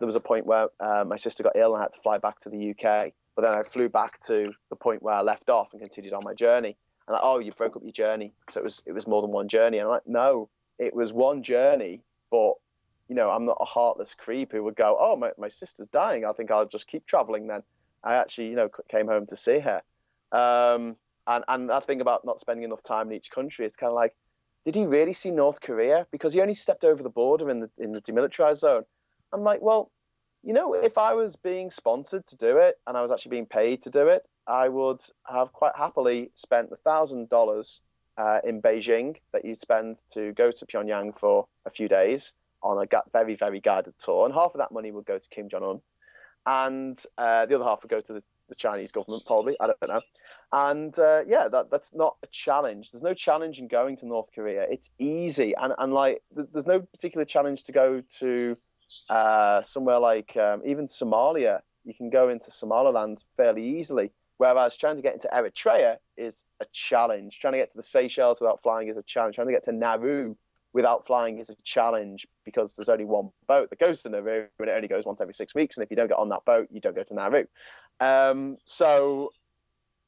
was a point where my sister got ill and I had to fly back to the UK. But then I flew back to the point where I left off and continued on my journey. And you broke up your journey, so it was more than one journey. And I'm like, no, it was one journey, but I'm not a heartless creep who would go, my sister's dying, I think I'll just keep traveling then. I actually came home to see her. And that thing about not spending enough time in each country, it's kind of like, did he really see North Korea? Because he only stepped over the border in the demilitarized zone. I'm like, well, if I was being sponsored to do it and I was actually being paid to do it, I would have quite happily spent $1,000 in Beijing that you'd spend to go to Pyongyang for a few days on a very, very guided tour. And half of that money would go to Kim Jong-un. And the other half would go to the Chinese government, probably. I don't know. And that's not a challenge. There's no challenge in going to North Korea. It's easy. And like, there's no particular challenge to go to somewhere like even Somalia. You can go into Somaliland fairly easily. Whereas trying to get into Eritrea is a challenge. Trying to get to the Seychelles without flying is a challenge. Trying to get to Nauru without flying is a challenge because there's only one boat that goes to Nauru, and it only goes once every 6 weeks. And if you don't get on that boat, you don't go to Nauru. So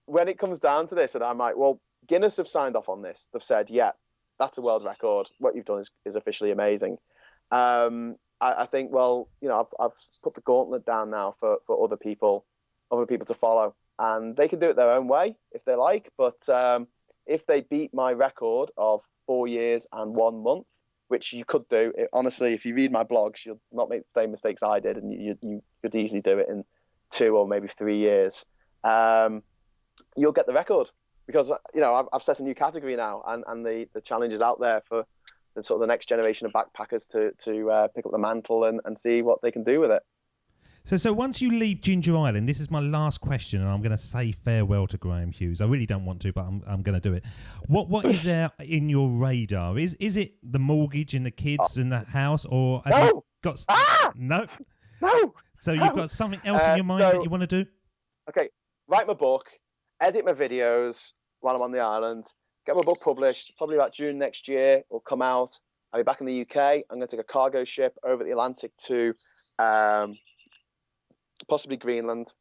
when it comes down to this, and I'm like, well, Guinness have signed off on this. They've said, yeah, that's a world record. What you've done is officially amazing. I think, well, you know, I've put the gauntlet down now for other people to follow, and they can do it their own way if they like. But if they beat my record of 4 years and 1 month, which you could do, honestly, if you read my blogs, you'll not make the same mistakes I did, and you could easily do it in 2 or maybe 3 years. You'll get the record because, you know, I've set a new category now, and the challenge is out there for the sort of the next generation of backpackers to pick up the mantle and see what they can do with it. So once you leave Ginger Island, this is my last question, and I'm going to say farewell to Graham Hughes. I really don't want to, but I'm going to do it. What is there in your radar? Is it the mortgage and the kids and the house, or have you got no? So you've got something else in your mind that you want to do? Okay, write my book, edit my videos while I'm on the island, get my book published. Probably about June next year, it'll come out. I'll be back in the UK. I'm going to take a cargo ship over the Atlantic to possibly Greenland,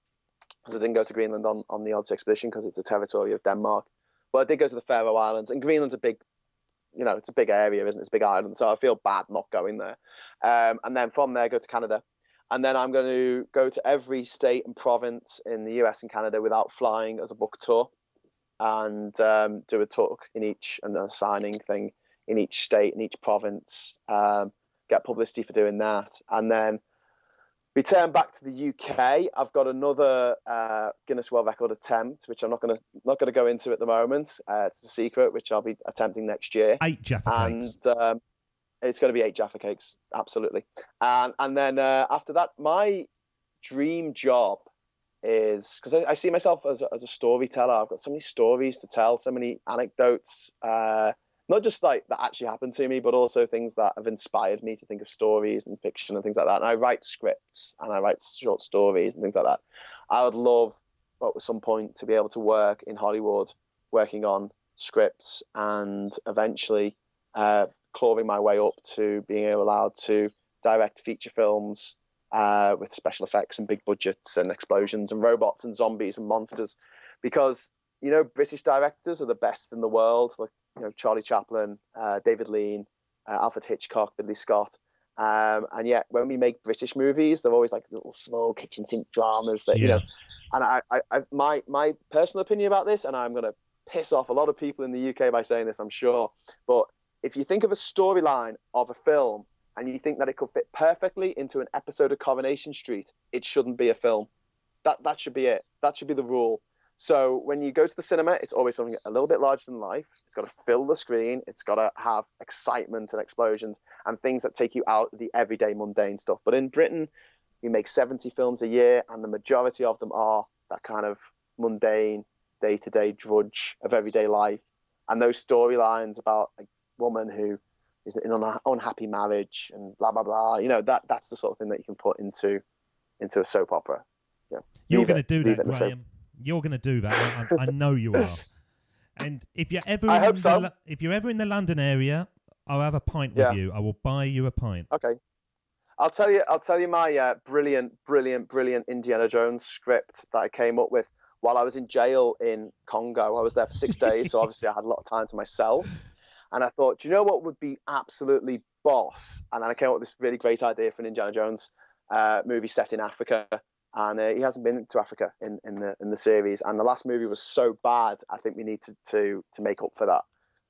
because I didn't go to Greenland on the Odyssey Expedition because it's a territory of Denmark. But I did go to the Faroe Islands, and Greenland's a big, you know, it's a big area, isn't it? It's a big island, so I feel bad not going there. And then from there, go to Canada. And then I'm going to go to every state and province in the US and Canada without flying as a book tour, and do a talk in each, and a signing thing in each state, in each province, get publicity for doing that. And then return back to the UK. I've got another Guinness World Record attempt, which I'm not going to go into at the moment. It's a secret, which I'll be attempting next year. 8 Jaffa cakes. And it's going to be 8 Jaffa cakes, absolutely. And then after that, my dream job is, because I see myself as a storyteller. I've got so many stories to tell, so many anecdotes. Not just like that actually happened to me, but also things that have inspired me to think of stories and fiction and things like that. And I write scripts and I write short stories and things like that. I would love at some point to be able to work in Hollywood, working on scripts, and eventually clawing my way up to being allowed to direct feature films with special effects and big budgets and explosions and robots and zombies and monsters. Because, you know, British directors are the best in the world. Like, you know, Charlie Chaplin, David Lean, Alfred Hitchcock, Ridley Scott. And yet when we make British movies, they're always like little small kitchen sink dramas that, you know, and my personal opinion about this, and I'm going to piss off a lot of people in the UK by saying this, I'm sure, but if you think of a storyline of a film and you think that it could fit perfectly into an episode of Coronation Street, it shouldn't be a film. That should be it. That should be the rule. So when you go to the cinema, it's always something a little bit larger than life. It's got to fill the screen. It's got to have excitement and explosions and things that take you out of the everyday mundane stuff. But in Britain, we make 70 films a year, and the majority of them are that kind of mundane, day-to-day drudge of everyday life. And those storylines about a woman who is in an unhappy marriage and blah, blah, blah, you know, that's the sort of thing that you can put into a soap opera. Yeah. You're going to do that, Graham. You're going to do that. I know you are. And if you're ever if you're ever in the London area, I'll have a pint with you. I will buy you a pint. Okay. I'll tell you my brilliant Indiana Jones script that I came up with while I was in jail in Congo. I was there for 6 days, so obviously I had a lot of time to myself. And I thought, do you know what would be absolutely boss? And then I came up with this really great idea for an Indiana Jones movie set in Africa. And he hasn't been to Africa in the series. And the last movie was so bad, I think we need to make up for that.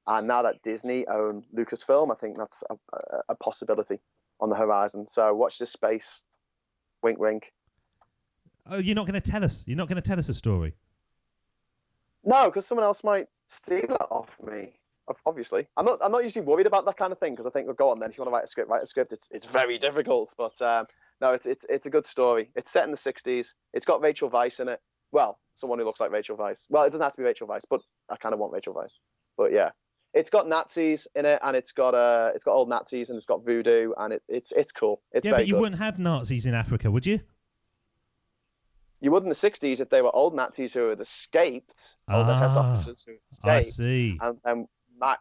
And now that Disney own Lucasfilm, I think that's a possibility on the horizon. So watch this space. Wink, wink. Oh, you're not going to tell us? You're not going to tell us a story? No, because someone else might steal it off me. Obviously, I'm not usually worried about that kind of thing, because I think, well, go on then. If you want to write a script. It's very difficult, but no, it's a good story. It's set in the 60s. It's got Rachel Weisz in it. Well, someone who looks like Rachel Weisz. Well, it doesn't have to be Rachel Weisz, but I kind of want Rachel Weisz. But yeah, it's got Nazis in it, and it's got old Nazis, and it's got voodoo, and it's cool. It's very but you good. wouldn't have Nazis in Africa, would you? You would in the 60s if they were old Nazis who had escaped, old SS officers who had escaped. I see. And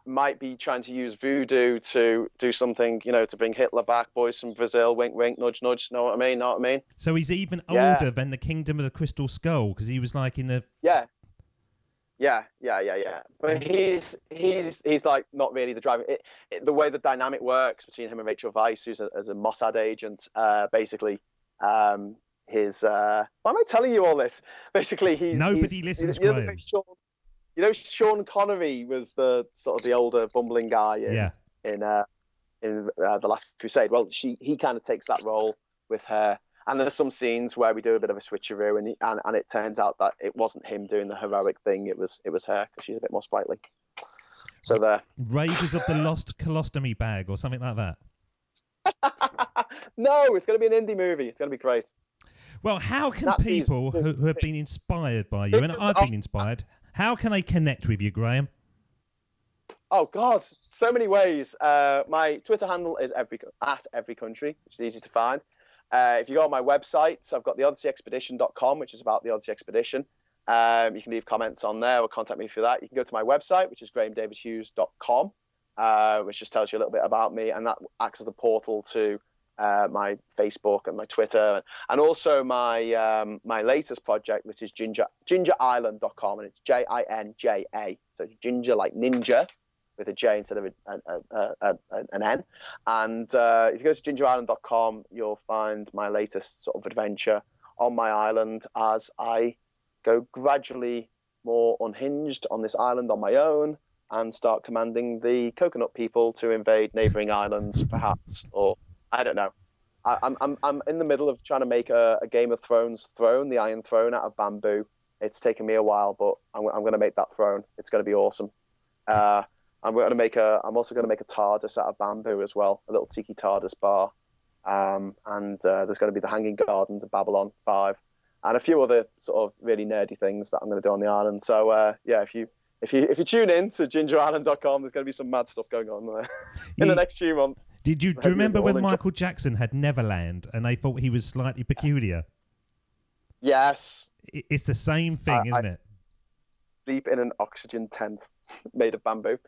might be trying to use voodoo to do something, to bring Hitler back. Boys from Brazil, wink, wink, nudge, nudge. Know what I mean? So he's even older than the Kingdom of the Crystal Skull, because he was like in the... Yeah. But he's like not really the driver. The way the dynamic works between him and Rachel Weisz, who's a Mossad agent, basically, why am I telling you all this? Basically, nobody listens. Graham. Sean Connery was the sort of the older bumbling guy in The Last Crusade. Well, he kind of takes that role with her. And there's some scenes where we do a bit of a switcheroo, and it turns out that it wasn't him doing the heroic thing; it was her, because she's a bit more sprightly. So there. Raiders of the Lost Colostomy Bag, or something like that. No, it's going to be an indie movie. It's going to be great. Well, how can people who have been inspired by you, and I've been inspired, how can they connect with you, Graham? Oh God, so many ways. My Twitter handle is at every country, which is easy to find. If you go on my website, I've got the OdysseyExpedition.com, which is about the Odyssey Expedition. You can leave comments on there or contact me for that. You can go to my website, which is grahamdavidhughes.com, which just tells you a little bit about me, and that acts as a portal to my Facebook and my Twitter, and also my my latest project, which is gingerisland.com, and it's JINJA, so ginger like ninja, with a J instead of an N. And if you go to gingerisland.com, you'll find my latest sort of adventure on my island as I go gradually more unhinged on this island on my own and start commanding the coconut people to invade neighbouring islands, perhaps, or I don't know. I'm in the middle of trying to make a Game of Thrones throne, the Iron Throne, out of bamboo. It's taken me a while, but I'm going to make that throne. It's going to be awesome. I'm also going to make a TARDIS out of bamboo as well, a little tiki TARDIS bar. And there's going to be the Hanging Gardens of Babylon 5, and a few other sort of really nerdy things that I'm going to do on the island. So if you tune in to gingerisland.com, there's going to be some mad stuff going on there in the next few months. Do you remember when Michael Jackson had Neverland and they thought he was slightly peculiar? Yes. It's the same thing, isn't it? Sleep in an oxygen tent made of bamboo.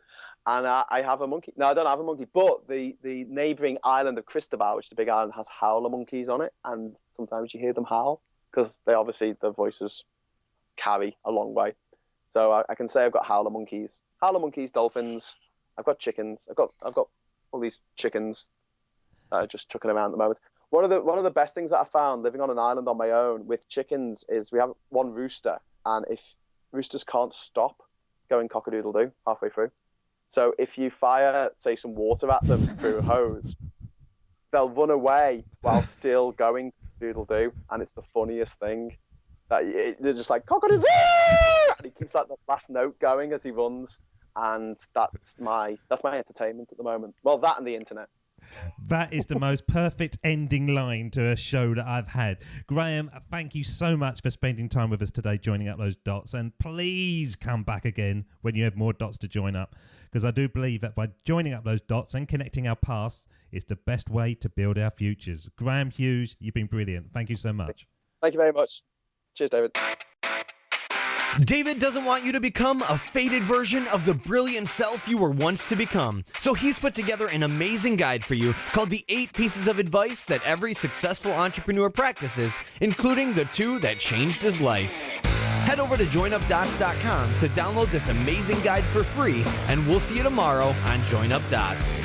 And I have a monkey. No, I don't have a monkey, but the neighbouring island of Cristobal, which is a big island, has howler monkeys on it, and sometimes you hear them howl, because their voices carry a long way. So I can say I've got howler monkeys, dolphins. I've got chickens. I've got all these chickens that are just chucking around at the moment. One of the best things that I found living on an island on my own with chickens is we have one rooster, and if roosters can't stop going cock-a-doodle-doo halfway through. So if you fire, say, some water at them through a hose, they'll run away while still going doodle-doo, and it's the funniest thing. They're just like, cock-a-doodle-doo! And he keeps like the last note going as he runs, and that's my entertainment at the moment. Well, that and the internet. That is the most perfect ending line to a show that I've had. Graham, thank you so much for spending time with us today, joining up those dots. And please come back again when you have more dots to join up, because I do believe that by joining up those dots and connecting our pasts is the best way to build our futures. Graham Hughes, you've been brilliant. Thank you so much. Thank you very much. Cheers, David. David doesn't want you to become a faded version of the brilliant self you were once to become. So he's put together an amazing guide for you called the 8 Pieces of Advice that every successful entrepreneur practices, including the 2 that changed his life. Head over to joinupdots.com to download this amazing guide for free, and we'll see you tomorrow on Join Up Dots.